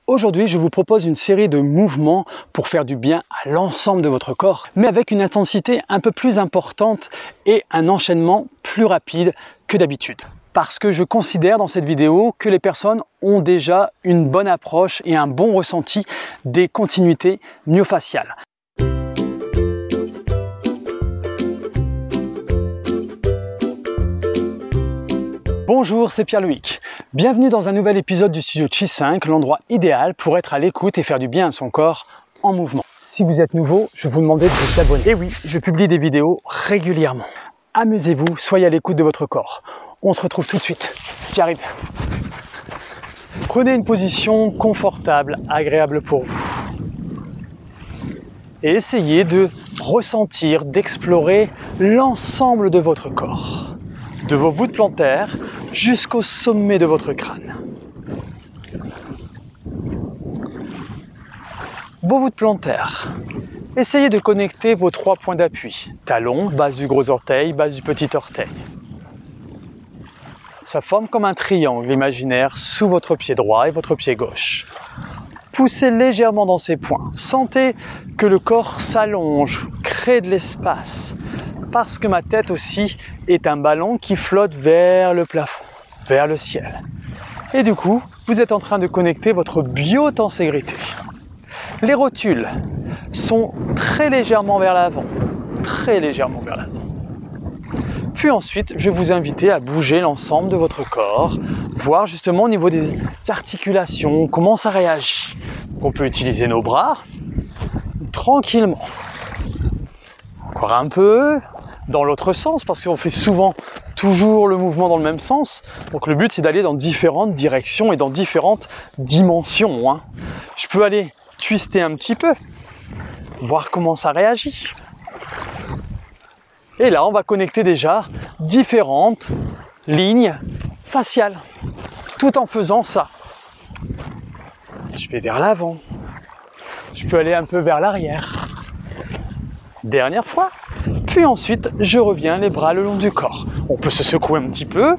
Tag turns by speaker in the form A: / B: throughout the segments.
A: Aujourd'hui, je vous propose une série de mouvements pour faire du bien à l'ensemble de votre corps, mais avec une intensité un peu plus importante et un enchaînement plus rapide que d'habitude. Parce que je considère dans cette vidéo que les personnes ont déjà une bonne approche et un bon ressenti des continuités myofaciales. Bonjour, c'est Pierre-Loïc. Bienvenue dans un nouvel épisode du Studio Chi 5, l'endroit idéal pour être à l'écoute et faire du bien à son corps en mouvement. Si vous êtes nouveau, je vous demande de vous abonner. Et oui, je publie des vidéos régulièrement. Amusez-vous, soyez à l'écoute de votre corps. On se retrouve tout de suite. J'arrive. Prenez une position confortable, agréable pour vous. Et essayez de ressentir, d'explorer l'ensemble de votre corps. De vos voûtes plantaires jusqu'au sommet de votre crâne. Vos voûtes plantaires. Essayez de connecter vos 3 points d'appui. Talon, base du gros orteil, base du petit orteil. Ça forme comme un triangle imaginaire sous votre pied droit et votre pied gauche. Poussez légèrement dans ces points. Sentez que le corps s'allonge, crée de l'espace. Parce que ma tête aussi est un ballon qui flotte vers le plafond, vers le ciel. Et du coup, vous êtes en train de connecter votre biotenségrité. Les rotules sont très légèrement vers l'avant, très légèrement vers l'avant. Puis ensuite, je vais vous inviter à bouger l'ensemble de votre corps, voir justement au niveau des articulations, comment ça réagit. On peut utiliser nos bras, tranquillement. Encore un peu, dans l'autre sens, parce qu'on fait souvent toujours le mouvement dans le même sens. Donc le but, c'est d'aller dans différentes directions et dans différentes dimensions. Je peux aller twister un petit peu, voir comment ça réagit. Et là, on va connecter déjà différentes lignes faciales, tout en faisant ça. Je vais vers l'avant. Je peux aller un peu vers l'arrière. Dernière fois. Puis ensuite, je reviens les bras le long du corps. On peut se secouer un petit peu.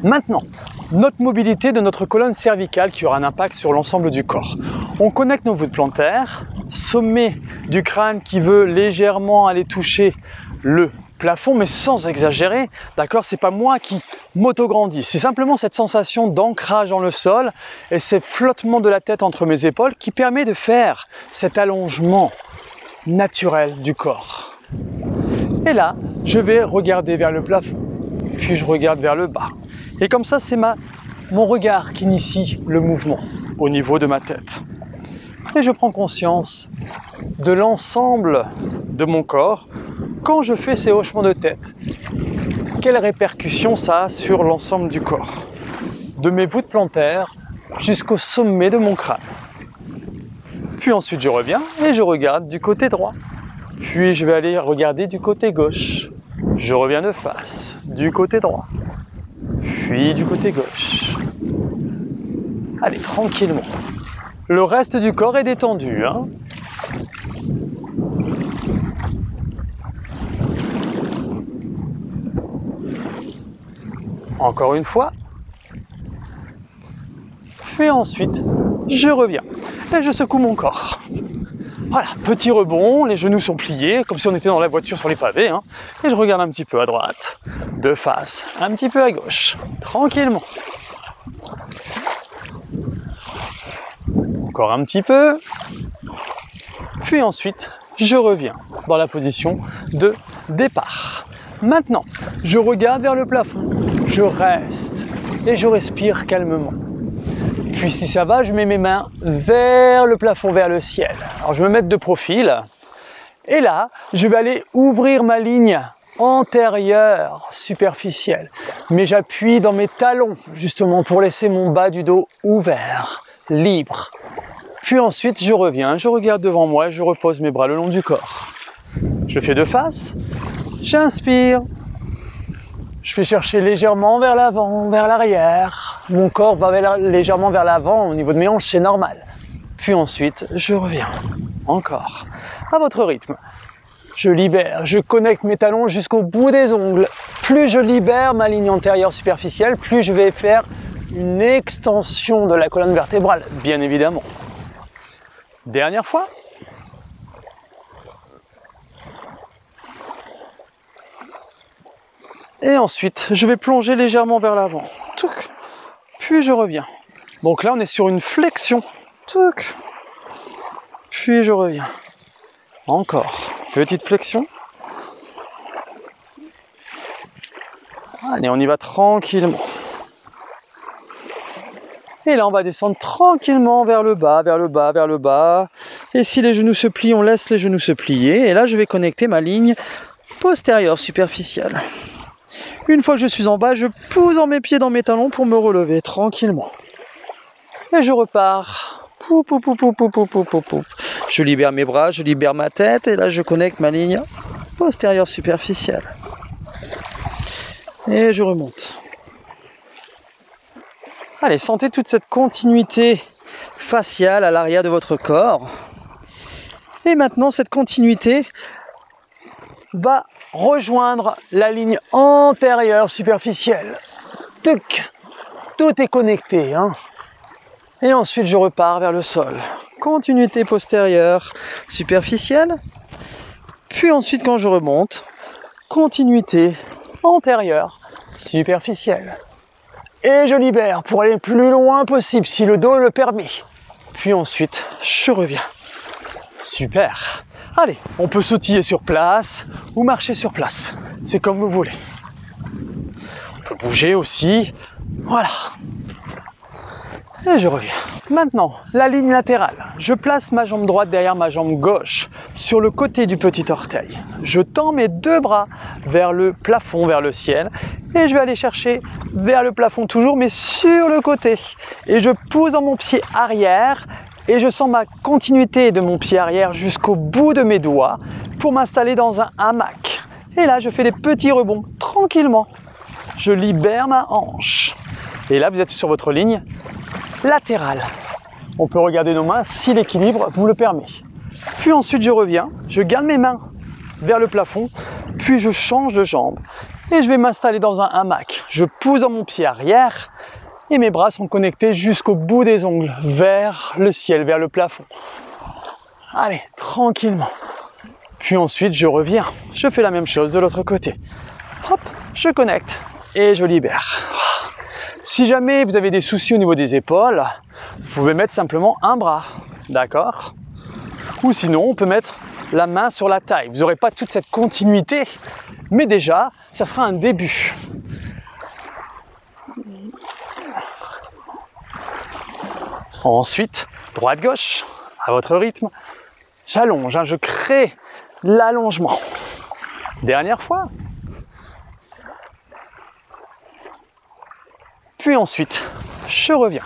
A: Maintenant, notre mobilité de notre colonne cervicale qui aura un impact sur l'ensemble du corps. On connecte nos voûtes plantaires, sommet du crâne qui veut légèrement aller toucher le plafond, mais sans exagérer. D'accord, c'est pas moi qui m'autograndis. C'est simplement cette sensation d'ancrage dans le sol et ces flottements de la tête entre mes épaules qui permet de faire cet allongement naturel du corps. Et là, je vais regarder vers le plafond, puis je regarde vers le bas. Et comme ça, c'est mon regard qui initie le mouvement au niveau de ma tête. Et je prends conscience de l'ensemble de mon corps quand je fais ces hochements de tête. Quelles répercussions ça a sur l'ensemble du corps, de mes voûtes plantaires jusqu'au sommet de mon crâne. Puis ensuite, je reviens et je regarde du côté droit. Puis je vais aller regarder du côté gauche. Je reviens de face, du côté droit. Puis du côté gauche. Allez, tranquillement. Le reste du corps est détendu. Encore une fois. Puis ensuite, je reviens et je secoue mon corps. Voilà, petit rebond, les genoux sont pliés, comme si on était dans la voiture sur les pavés. Et je regarde un petit peu à droite, de face, un petit peu à gauche, tranquillement. Encore un petit peu. Puis ensuite, je reviens dans la position de départ. Maintenant, je regarde vers le plafond, je reste et je respire calmement. Puis si ça va, je mets mes mains vers le plafond, vers le ciel. Alors je vais me mettre de profil. Et là, je vais aller ouvrir ma ligne antérieure, superficielle. Mais j'appuie dans mes talons, justement, pour laisser mon bas du dos ouvert, libre. Puis ensuite, je reviens, je regarde devant moi, je repose mes bras le long du corps. Je fais de face, j'inspire. Je vais chercher légèrement vers l'avant, vers l'arrière. Mon corps va légèrement vers l'avant, au niveau de mes hanches, c'est normal. Puis ensuite, je reviens. Encore. À votre rythme. Je libère, je connecte mes talons jusqu'au bout des ongles. Plus je libère ma ligne antérieure superficielle, plus je vais faire une extension de la colonne vertébrale, bien évidemment. Dernière fois. Et ensuite, je vais plonger légèrement vers l'avant. Puis je reviens. Donc là, on est sur une flexion. Puis je reviens. Encore. Petite flexion. Allez, on y va tranquillement. Et là, on va descendre tranquillement vers le bas, vers le bas, vers le bas. Et si les genoux se plient, on laisse les genoux se plier. Et là, je vais connecter ma ligne postérieure superficielle. Une fois que je suis en bas, je pousse mes pieds dans mes talons pour me relever tranquillement. Et je repars. Je libère mes bras, je libère ma tête. Et là, je connecte ma ligne postérieure superficielle. Et je remonte. Allez, sentez toute cette continuité faciale à l'arrière de votre corps. Et maintenant, cette continuité va rejoindre la ligne antérieure superficielle. Tout est connecté. Et ensuite, je repars vers le sol. Continuité postérieure superficielle. Puis ensuite, quand je remonte, continuité antérieure superficielle. Et je libère pour aller le plus loin possible, si le dos le permet. Puis ensuite, je reviens. Super. Allez, on peut sautiller sur place ou marcher sur place. C'est comme vous voulez. On peut bouger aussi. Voilà. Et je reviens. Maintenant, la ligne latérale. Je place ma jambe droite derrière ma jambe gauche sur le côté du petit orteil. Je tends mes deux bras vers le plafond, vers le ciel. Et je vais aller chercher vers le plafond toujours, mais sur le côté. Et je pousse dans mon pied arrière. Et je sens ma continuité de mon pied arrière jusqu'au bout de mes doigts pour m'installer dans un hamac. Et là, je fais des petits rebonds tranquillement. Je libère ma hanche. Et là, vous êtes sur votre ligne latérale. On peut regarder nos mains si l'équilibre vous le permet. Puis ensuite, je reviens. Je garde mes mains vers le plafond. Puis je change de jambe. Et je vais m'installer dans un hamac. Je pousse dans mon pied arrière. Et mes bras sont connectés jusqu'au bout des ongles, vers le ciel, vers le plafond. Allez, tranquillement. Puis ensuite, je reviens. Je fais la même chose de l'autre côté. Hop, je connecte et je libère. Si jamais vous avez des soucis au niveau des épaules, vous pouvez mettre simplement un bras, d'accord? Ou sinon, on peut mettre la main sur la taille. Vous n'aurez pas toute cette continuité, mais déjà, ça sera un début. Ensuite, droite-gauche, à votre rythme. J'allonge, je crée l'allongement. Dernière fois. Puis ensuite, je reviens.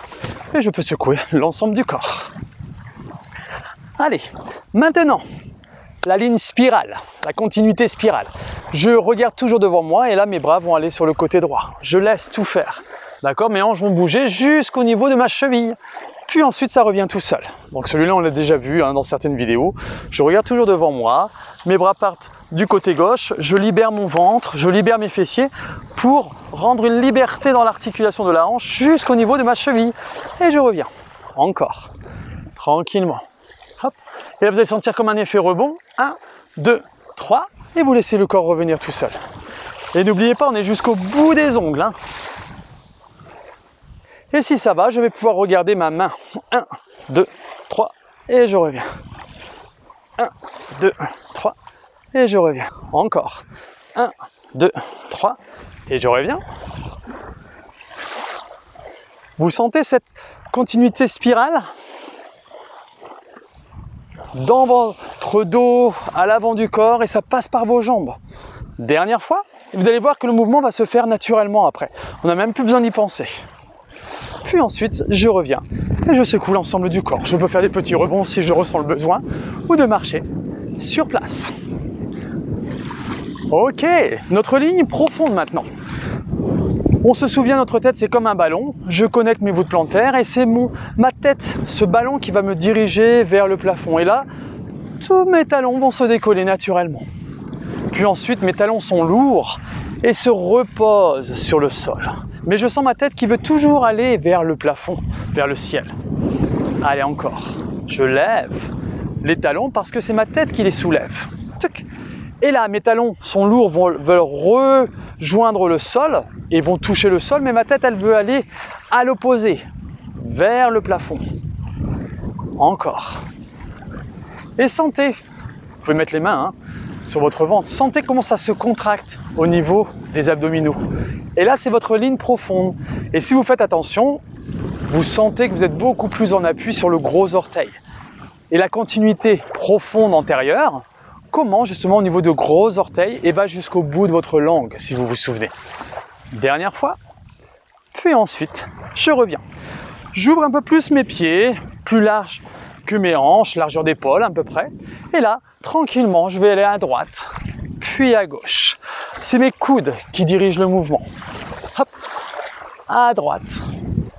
A: Et je peux secouer l'ensemble du corps. Allez, maintenant, la ligne spirale, la continuité spirale. Je regarde toujours devant moi et là, mes bras vont aller sur le côté droit. Je laisse tout faire. D'accord? Mes hanches vont bouger jusqu'au niveau de ma cheville. Puis ensuite, ça revient tout seul. Donc celui-là, on l'a déjà vu dans certaines vidéos. Je regarde toujours devant moi. Mes bras partent du côté gauche. Je libère mon ventre, je libère mes fessiers pour rendre une liberté dans l'articulation de la hanche jusqu'au niveau de ma cheville. Et je reviens. Encore. Tranquillement. Hop. Et là, vous allez sentir comme un effet rebond. 1, 2, 3. Et vous laissez le corps revenir tout seul. Et n'oubliez pas, on est jusqu'au bout des ongles. Et si ça va, je vais pouvoir regarder ma main. 1, 2, 3, et je reviens. 1, 2, 3, et je reviens. Encore. 1, 2, 3, et je reviens. Vous sentez cette continuité spirale dans votre dos, à l'avant du corps, et ça passe par vos jambes. Dernière fois, et vous allez voir que le mouvement va se faire naturellement après. On n'a même plus besoin d'y penser. Puis ensuite, je reviens et je secoue l'ensemble du corps. Je peux faire des petits rebonds si je ressens le besoin ou de marcher sur place. Ok, notre ligne profonde maintenant. On se souvient, notre tête c'est comme un ballon. Je connecte mes voûtes plantaires et c'est ma tête, ce ballon qui va me diriger vers le plafond. Et là, tous mes talons vont se décoller naturellement. Puis ensuite, mes talons sont lourds et se reposent sur le sol. Mais je sens ma tête qui veut toujours aller vers le plafond, vers le ciel. Allez, encore. Je lève les talons parce que c'est ma tête qui les soulève. Et là, mes talons sont lourds, veulent rejoindre le sol et vont toucher le sol, mais ma tête, elle veut aller à l'opposé, vers le plafond. Encore. Et sentez, vous pouvez mettre les mains sur votre ventre, sentez comment ça se contracte au niveau des abdominaux. Et là, c'est votre ligne profonde. Et si vous faites attention, vous sentez que vous êtes beaucoup plus en appui sur le gros orteil. Et la continuité profonde antérieure commence justement au niveau de gros orteil et va jusqu'au bout de votre langue, si vous vous souvenez. Dernière fois. Puis ensuite, je reviens. J'ouvre un peu plus mes pieds, plus large que mes hanches, largeur d'épaule à peu près. Et là, tranquillement, je vais aller à droite, puis à gauche. C'est mes coudes qui dirigent le mouvement. Hop, à droite,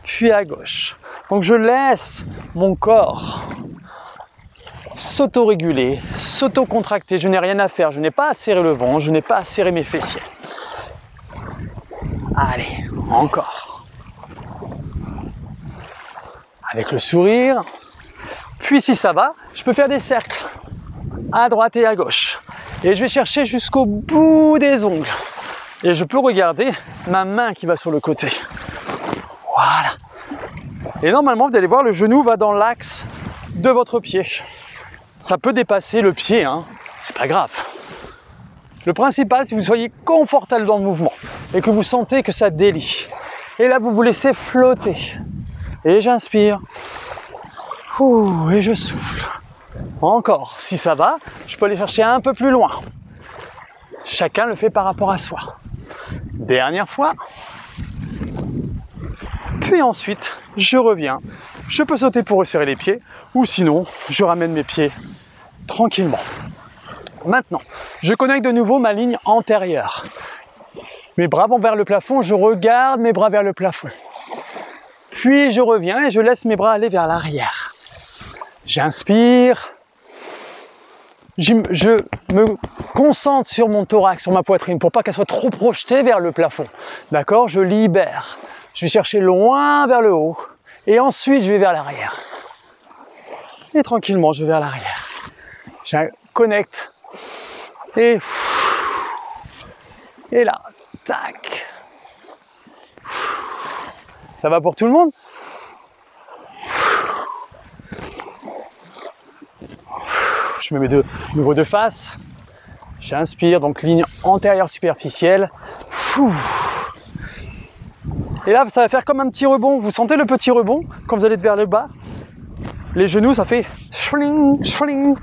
A: puis à gauche. Donc je laisse mon corps s'auto-réguler, s'auto-contracter. Je n'ai rien à faire, je n'ai pas à serrer le ventre, je n'ai pas à serrer mes fessiers. Allez, encore. Avec le sourire. Puis si ça va, je peux faire des cercles à droite et à gauche. Et je vais chercher jusqu'au bout des ongles. Et je peux regarder ma main qui va sur le côté. Voilà. Et normalement, vous allez voir, le genou va dans l'axe de votre pied. Ça peut dépasser le pied, c'est pas grave. Le principal, c'est que vous soyez confortable dans le mouvement et que vous sentez que ça délie. Et là, vous vous laissez flotter. Et j'inspire. Et je souffle. Encore, si ça va, je peux aller chercher un peu plus loin. Chacun le fait par rapport à soi. Dernière fois. Puis ensuite, je reviens. Je peux sauter pour resserrer les pieds, ou sinon, je ramène mes pieds tranquillement. Maintenant, je connecte de nouveau ma ligne antérieure. Mes bras vont vers le plafond, je regarde mes bras vers le plafond. Puis je reviens et je laisse mes bras aller vers l'arrière. J'inspire. Je me concentre sur mon thorax, sur ma poitrine, pour pas qu'elle soit trop projetée vers le plafond. D'accord? Je libère. Je vais chercher loin vers le haut. Et ensuite, je vais vers l'arrière. Et tranquillement, je vais vers l'arrière. Je connecte. Et là, tac. Ça va pour tout le monde? Je me mets de nouveau de face. J'inspire, donc ligne antérieure superficielle. Et là, ça va faire comme un petit rebond. Vous sentez le petit rebond quand vous allez vers le bas? Les genoux, ça fait shling, shling,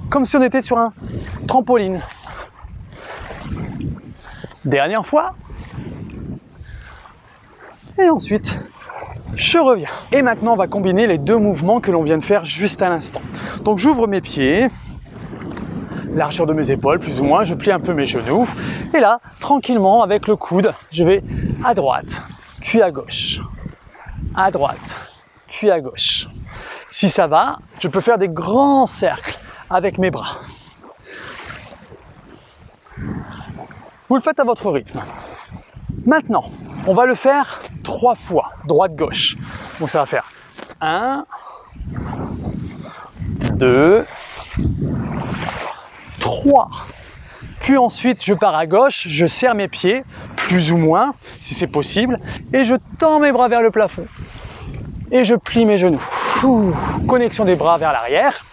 A: comme si on était sur un trampoline. Dernière fois. Et ensuite, je reviens. Et maintenant, on va combiner les deux mouvements que l'on vient de faire juste à l'instant. Donc, j'ouvre mes pieds, largeur de mes épaules, plus ou moins. Je plie un peu mes genoux. Et là, tranquillement, avec le coude, je vais à droite, puis à gauche. À droite, puis à gauche. Si ça va, je peux faire des grands cercles avec mes bras. Vous le faites à votre rythme. Maintenant, on va le faire 3 fois, droite-gauche. Donc ça va faire 1, 2, 3. Puis ensuite, je pars à gauche, je serre mes pieds, plus ou moins, si c'est possible, et je tends mes bras vers le plafond. Et je plie mes genoux. Connexion des bras vers l'arrière.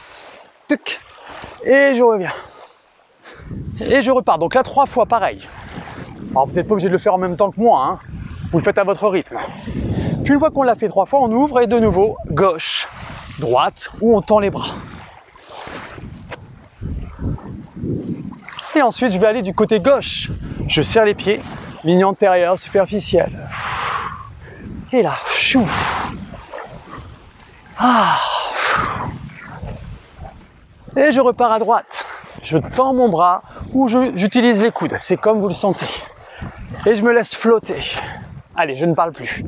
A: Et je reviens. Et je repars. Donc là, 3 fois, pareil. Alors vous n'êtes pas obligé de le faire en même temps que moi, Vous le faites à votre rythme. Puis une fois qu'on l'a fait 3 fois, on ouvre et de nouveau, gauche, droite, ou on tend les bras. Et ensuite, je vais aller du côté gauche. Je serre les pieds, ligne antérieure, superficielle. Et là, Et je repars à droite. Je tends mon bras ou j'utilise les coudes. C'est comme vous le sentez. Et je me laisse flotter. Allez, je ne parle plus.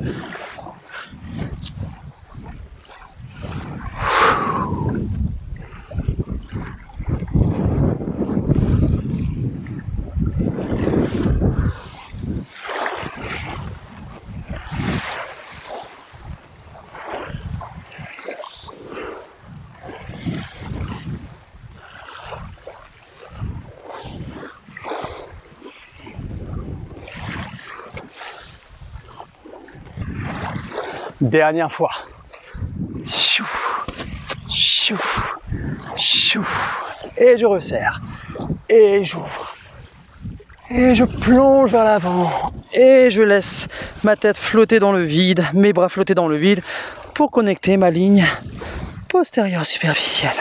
A: Dernière fois. Chou, chou, chou. Et je resserre. Et j'ouvre. Et je plonge vers l'avant. Et je laisse ma tête flotter dans le vide, mes bras flotter dans le vide pour connecter ma ligne postérieure superficielle.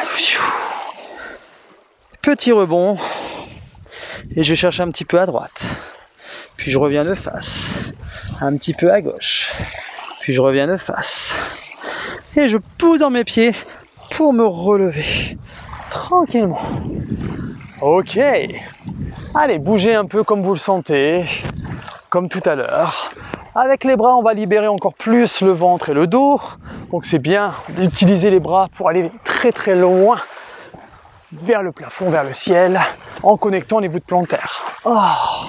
A: Petit rebond. Et je cherche un petit peu à droite. Puis je reviens de face. Un petit peu à gauche. Puis je reviens de face. Et je pousse dans mes pieds pour me relever. Tranquillement. Ok. Allez, bougez un peu comme vous le sentez. Comme tout à l'heure. Avec les bras, on va libérer encore plus le ventre et le dos. Donc c'est bien d'utiliser les bras pour aller très très loin. Vers le plafond, vers le ciel. En connectant les voûtes plantaires. Oh.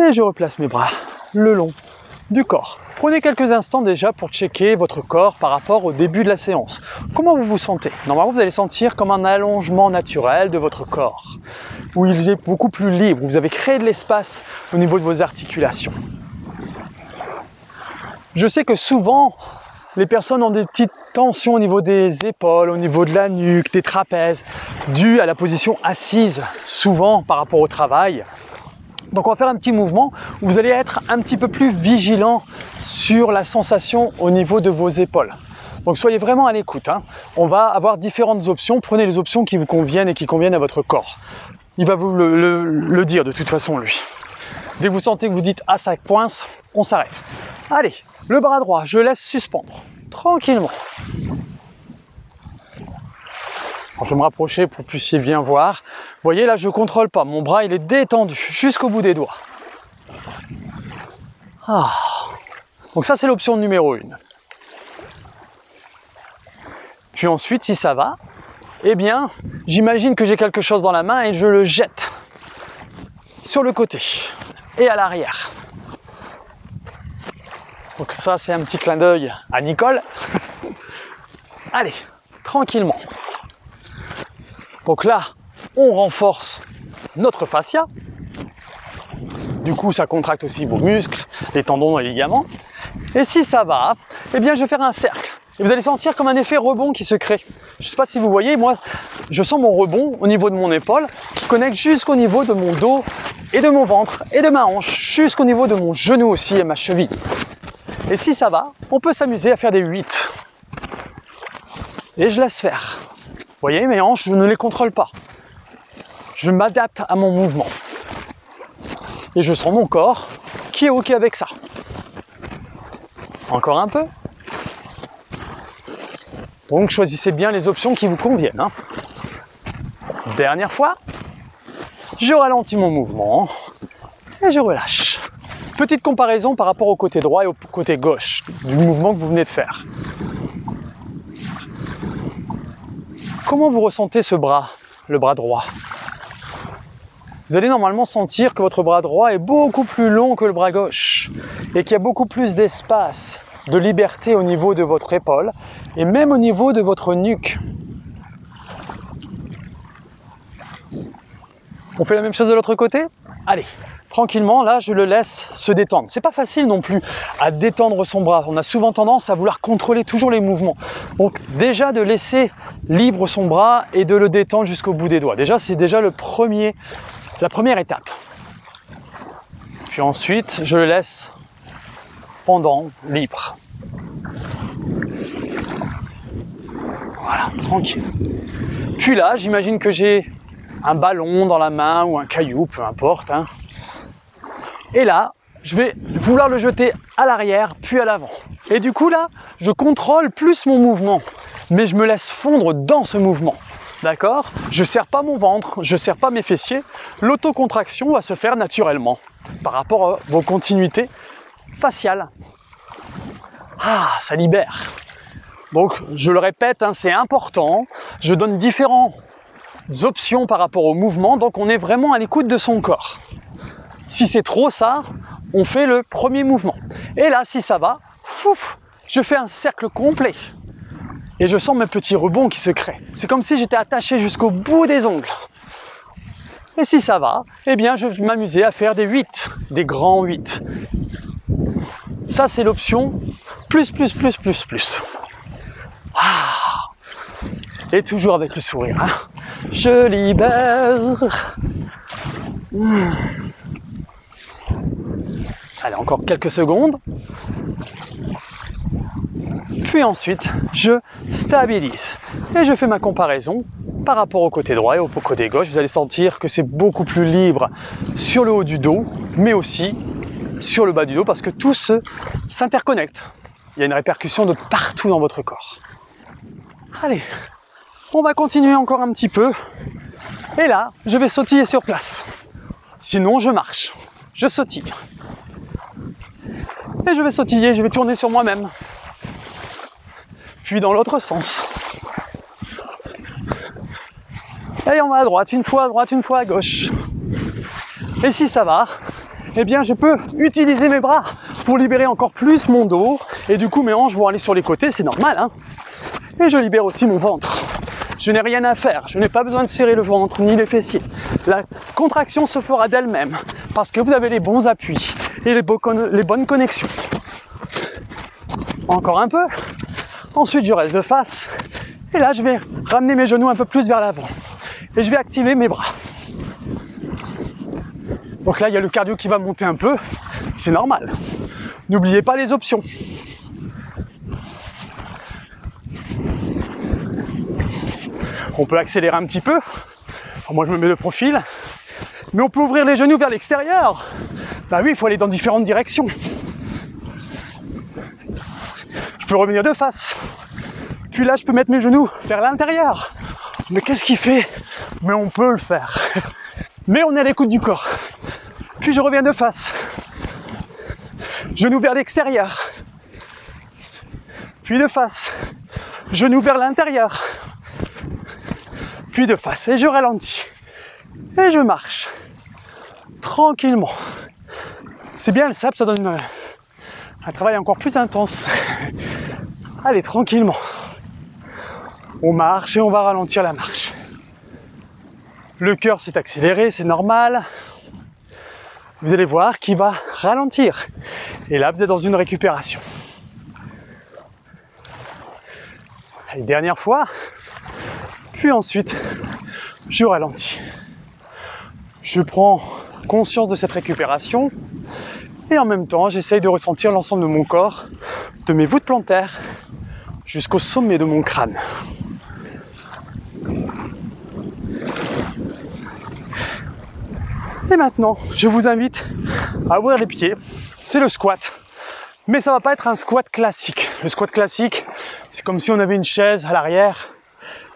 A: Et je replace mes bras le long du corps. Prenez quelques instants déjà pour checker votre corps par rapport au début de la séance. Comment vous vous sentez? Normalement, vous allez sentir comme un allongement naturel de votre corps, où il est beaucoup plus libre, où vous avez créé de l'espace au niveau de vos articulations. Je sais que souvent, les personnes ont des petites tensions au niveau des épaules, au niveau de la nuque, des trapèzes, dues à la position assise, souvent par rapport au travail. Donc on va faire un petit mouvement où vous allez être un petit peu plus vigilant sur la sensation au niveau de vos épaules. Donc soyez vraiment à l'écoute. On va avoir différentes options. Prenez les options qui vous conviennent et qui conviennent à votre corps. Il va vous le dire de toute façon, lui. Dès que vous sentez que vous dites « Ah, ça coince », on s'arrête. Allez, le bras droit, je le laisse suspendre. Tranquillement. Alors, je vais me rapprocher pour que vous puissiez bien voir. Vous voyez, là, je ne contrôle pas. Mon bras, il est détendu jusqu'au bout des doigts. Ah. Donc ça, c'est l'option numéro 1. Puis ensuite, si ça va, eh bien, j'imagine que j'ai quelque chose dans la main et je le jette sur le côté et à l'arrière. Donc ça, c'est un petit clin d'œil à Nicole. Allez, tranquillement. Donc là, on renforce notre fascia. Du coup, ça contracte aussi vos muscles, les tendons et les ligaments. Et si ça va, eh bien, je vais faire un cercle. Et vous allez sentir comme un effet rebond qui se crée. Je ne sais pas si vous voyez, moi, je sens mon rebond au niveau de mon épaule qui connecte jusqu'au niveau de mon dos et de mon ventre et de ma hanche, jusqu'au niveau de mon genou aussi et ma cheville. Et si ça va, on peut s'amuser à faire des 8. Et je laisse faire. Vous voyez, mes hanches, je ne les contrôle pas. Je m'adapte à mon mouvement. Et je sens mon corps qui est OK avec ça. Encore un peu. Donc choisissez bien les options qui vous conviennent. Dernière fois. Je ralentis mon mouvement et je relâche. Petite comparaison par rapport au côté droit et au côté gauche du mouvement que vous venez de faire. Comment vous ressentez ce bras, le bras droit? Vous allez normalement sentir que votre bras droit est beaucoup plus long que le bras gauche et qu'il y a beaucoup plus d'espace, de liberté au niveau de votre épaule et même au niveau de votre nuque. On fait la même chose de l'autre côté? Allez, tranquillement, là, je le laisse se détendre. C'est pas facile non plus à détendre son bras. On a souvent tendance à vouloir contrôler toujours les mouvements. Donc déjà de laisser libre son bras et de le détendre jusqu'au bout des doigts. Déjà, c'est déjà la première étape. Puis ensuite, je le laisse pendant, libre. Voilà, tranquille. Puis là, j'imagine que j'ai un ballon dans la main ou un caillou, peu importe. Et là, je vais vouloir le jeter à l'arrière, puis à l'avant. Et du coup là, je contrôle plus mon mouvement, mais je me laisse fondre dans ce mouvement. D'accord? Je ne serre pas mon ventre, je ne serre pas mes fessiers. L'autocontraction va se faire naturellement par rapport à vos continuités faciales. Ah, ça libère. Donc, je le répète, c'est important. Je donne différentes options par rapport au mouvement, donc on est vraiment à l'écoute de son corps. Si c'est trop ça, on fait le premier mouvement. Et là, si ça va, je fais un cercle complet. Et je sens mes petits rebonds qui se créent. C'est comme si j'étais attaché jusqu'au bout des ongles. Et si ça va, eh bien je vais m'amuser à faire des 8, des grands 8. Ça, c'est l'option plus. Ah. Et toujours avec le sourire. Hein. Je libère. Allez, encore quelques secondes. Puis ensuite, je stabilise. Et je fais ma comparaison par rapport au côté droit et au côté gauche. Vous allez sentir que c'est beaucoup plus libre sur le haut du dos, mais aussi sur le bas du dos, parce que tout s'interconnecte. Il y a une répercussion de partout dans votre corps. Allez, on va continuer encore un petit peu. Et là, je vais sautiller sur place. Sinon, je marche. Je sautille. Et je vais sautiller, je vais tourner sur moi-même. Puis dans l'autre sens. Et on va à droite, une fois à gauche. Et si ça va, eh bien je peux utiliser mes bras pour libérer encore plus mon dos. Et du coup mes hanches vont aller sur les côtés, c'est normal. Hein. Et je libère aussi mon ventre. Je n'ai rien à faire, je n'ai pas besoin de serrer le ventre ni les fessiers. La contraction se fera d'elle-même parce que vous avez les bons appuis et les bonnes connexions. Encore un peu. Ensuite, je reste de face. Et là, je vais ramener mes genoux un peu plus vers l'avant. Et je vais activer mes bras. Donc là, il y a le cardio qui va monter un peu. C'est normal. N'oubliez pas les options. On peut accélérer un petit peu. Alors moi, je me mets de profil. Mais on peut ouvrir les genoux vers l'extérieur. Bah oui, il faut aller dans différentes directions. Je peux revenir de face. Puis là, je peux mettre mes genoux vers l'intérieur. Mais qu'est-ce qu'il fait? Mais on peut le faire. Mais on est à l'écoute du corps. Puis je reviens de face. Genoux vers l'extérieur. Puis de face. Genoux vers l'intérieur. Puis de face. Et je ralentis. Et je marche. Tranquillement. C'est bien le sap, ça donne un travail encore plus intense. Allez, tranquillement. On marche et on va ralentir la marche. Le cœur s'est accéléré, c'est normal. Vous allez voir qu'il va ralentir. Et là, vous êtes dans une récupération. Allez, dernière fois. Puis ensuite, je ralentis. Je prends conscience de cette récupération. Et en même temps, j'essaye de ressentir l'ensemble de mon corps, de mes voûtes plantaires, jusqu'au sommet de mon crâne. Et maintenant, je vous invite à ouvrir les pieds. C'est le squat. Mais ça ne va pas être un squat classique. Le squat classique, c'est comme si on avait une chaise à l'arrière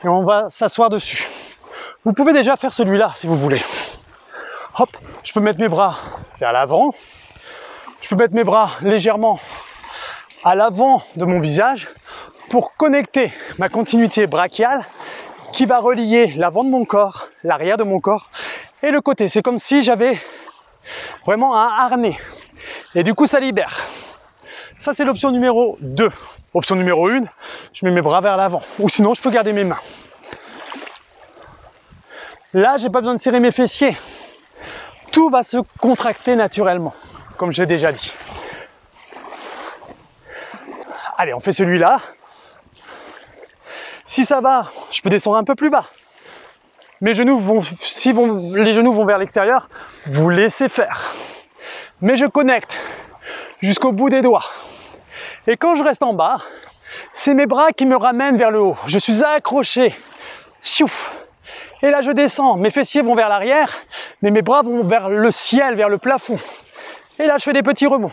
A: et on va s'asseoir dessus. Vous pouvez déjà faire celui-là si vous voulez. Hop, je peux mettre mes bras vers l'avant. Je peux mettre mes bras légèrement à l'avant de mon visage pour connecter ma continuité brachiale qui va relier l'avant de mon corps, l'arrière de mon corps et le côté. C'est comme si j'avais vraiment un harnais. Et du coup, ça libère. Ça, c'est l'option numéro 2. Option numéro 1, je mets mes bras vers l'avant. Ou sinon, je peux garder mes mains. Là, j'ai pas besoin de serrer mes fessiers. Tout va se contracter naturellement, comme j'ai déjà dit. Allez, on fait celui-là. Si ça va, je peux descendre un peu plus bas. Mes genoux vont, les genoux vont vers l'extérieur, vous laissez faire. Mais je connecte jusqu'au bout des doigts. Et quand je reste en bas, c'est mes bras qui me ramènent vers le haut. Je suis accroché. Et là, je descends. Mes fessiers vont vers l'arrière, mais mes bras vont vers le ciel, vers le plafond. Et là, je fais des petits rebonds.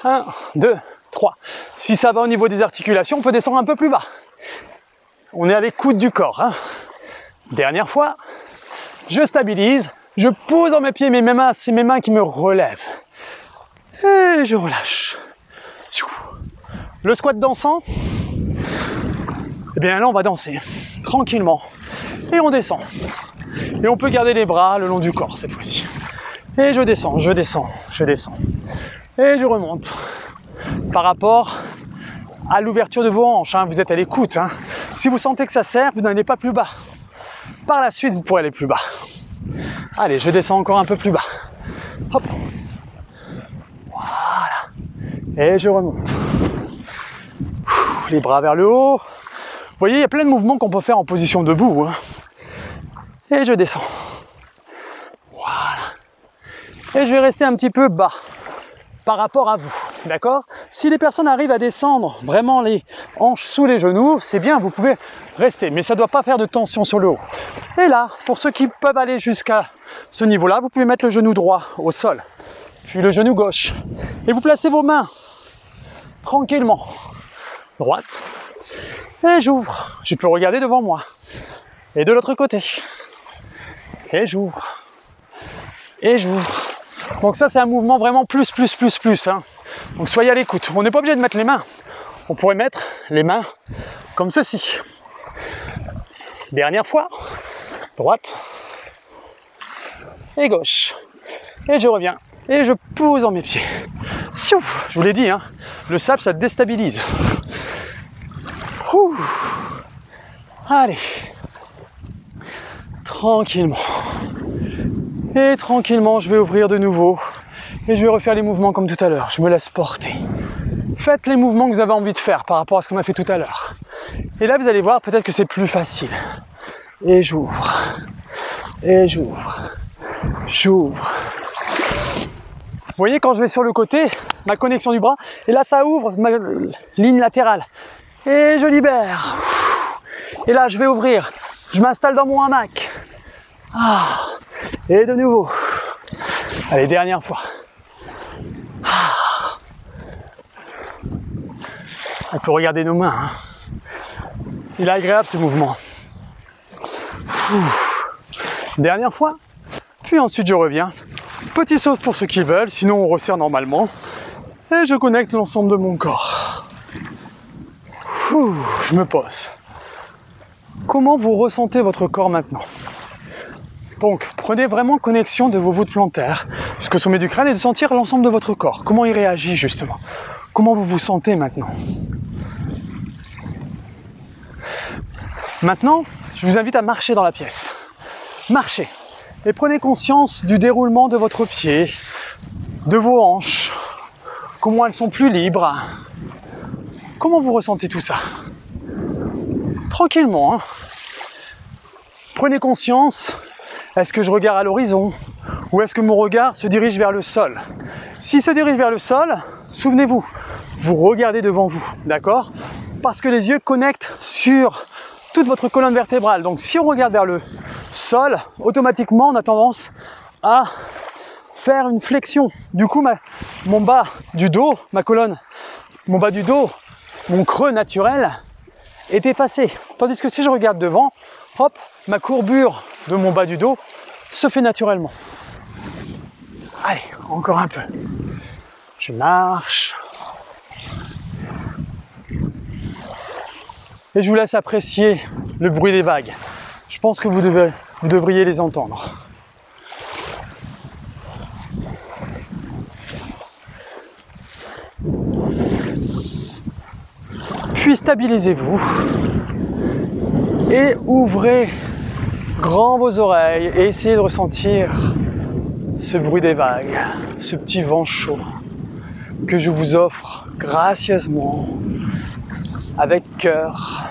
A: 1, 2, 3. Si ça va au niveau des articulations, on peut descendre un peu plus bas. On est à l'écoute du corps. Hein. Dernière fois, je stabilise, je pose dans mes pieds, mes mains, c'est mes mains qui me relèvent. Et je relâche. Le squat dansant, eh bien là on va danser tranquillement. Et on descend. Et on peut garder les bras le long du corps cette fois-ci. Et je descends, je descends, je descends. Et je remonte. Par rapport à l'ouverture de vos hanches, hein, vous êtes à l'écoute. Hein. Si vous sentez que ça serre, vous n'allez pas plus bas. Par la suite, vous pourrez aller plus bas. Allez, je descends encore un peu plus bas. Hop. Voilà. Et je remonte. Les bras vers le haut. Vous voyez, il y a plein de mouvements qu'on peut faire en position debout. Hein. Et je descends. Voilà. Et je vais rester un petit peu bas par rapport à vous. D'accord? Si les personnes arrivent à descendre vraiment les hanches sous les genoux, c'est bien, vous pouvez rester. Mais ça ne doit pas faire de tension sur le haut. Et là, pour ceux qui peuvent aller jusqu'à ce niveau-là, vous pouvez mettre le genou droit au sol. Puis le genou gauche. Et vous placez vos mains tranquillement. Droite. Et j'ouvre. Je peux regarder devant moi. Et de l'autre côté. Et j'ouvre. Et j'ouvre. Donc ça, c'est un mouvement vraiment plus. Hein. Donc soyez à l'écoute. On n'est pas obligé de mettre les mains. On pourrait mettre les mains comme ceci. Dernière fois. Droite. Et gauche. Et je reviens. Et je pose dans mes pieds. Je vous l'ai dit, hein, le sable, ça déstabilise. Ouh. Allez. Tranquillement. Et tranquillement, je vais ouvrir de nouveau. Et je vais refaire les mouvements comme tout à l'heure. Je me laisse porter. Faites les mouvements que vous avez envie de faire par rapport à ce qu'on a fait tout à l'heure. Et là, vous allez voir, peut-être que c'est plus facile. Et j'ouvre. Et j'ouvre. J'ouvre. Vous voyez, quand je vais sur le côté, ma connexion du bras, et là, ça ouvre ma ligne latérale. Et je libère. Et là, je vais ouvrir. Je m'installe dans mon hamac. Ah. Et de nouveau. Allez, dernière fois. Ah. On peut regarder nos mains. Hein. Il est agréable ce mouvement. Dernière fois. Puis ensuite, je reviens. Petit saut pour ceux qui veulent, sinon on resserre normalement. Et je connecte l'ensemble de mon corps. Je me pose. Comment vous ressentez votre corps maintenant? Donc, prenez vraiment connexion de vos voûtes plantaires, jusqu'au sommet du crâne, et de sentir l'ensemble de votre corps. Comment il réagit justement? Comment vous vous sentez maintenant? Maintenant, je vous invite à marcher dans la pièce. Marchez. Et prenez conscience du déroulement de votre pied, de vos hanches, comment elles sont plus libres. Comment vous ressentez tout ça? Tranquillement. Hein. Prenez conscience, est-ce que je regarde à l'horizon ou est-ce que mon regard se dirige vers le sol? S'il se dirige vers le sol, souvenez-vous, vous regardez devant vous, d'accord? Parce que les yeux connectent sur toute votre colonne vertébrale. Donc si on regarde vers le sol, automatiquement on a tendance à faire une flexion. Du coup, mon bas du dos, ma colonne, mon bas du dos, mon creux naturel est effacé. Tandis que si je regarde devant, hop, ma courbure de mon bas du dos se fait naturellement. Allez, encore un peu. Je marche. Et je vous laisse apprécier le bruit des vagues. Je pense que vous devriez les entendre. Puis stabilisez-vous et ouvrez grand vos oreilles et essayez de ressentir ce bruit des vagues, ce petit vent chaud que je vous offre gracieusement, avec cœur.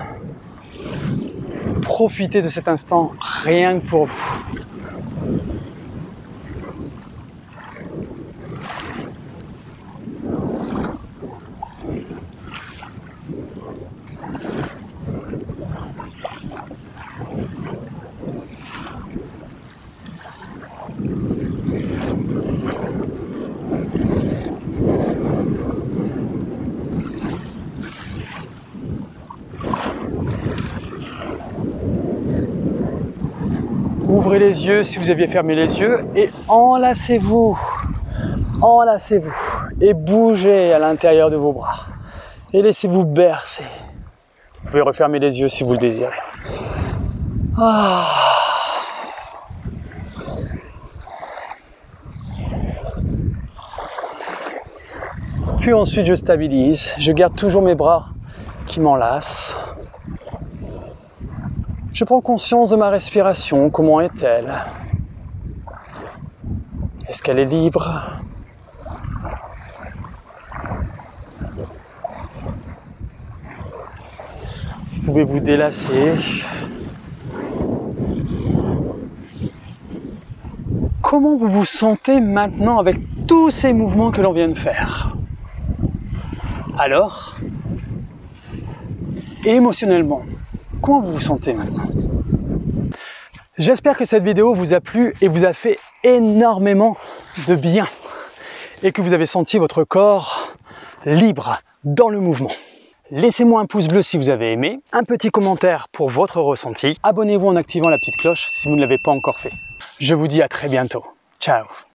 A: Profitez de cet instant rien que pour vous. Ouvrez les yeux si vous aviez fermé les yeux et enlacez-vous. Enlacez-vous et bougez à l'intérieur de vos bras. Et laissez-vous bercer. Vous pouvez refermer les yeux si vous le désirez. Ah. Puis ensuite je stabilise. Je garde toujours mes bras qui m'enlacent. Je prends conscience de ma respiration, comment est-elle? Est-ce qu'elle est libre? pouvez vous délasser. Comment vous vous sentez maintenant avec tous ces mouvements que l'on vient de faire? Alors, émotionnellement, comment vous vous sentez maintenant? J'espère que cette vidéo vous a plu et vous a fait énormément de bien et que vous avez senti votre corps libre dans le mouvement. Laissez-moi un pouce bleu si vous avez aimé, un petit commentaire pour votre ressenti. Abonnez-vous en activant la petite cloche si vous ne l'avez pas encore fait. Je vous dis à très bientôt. Ciao!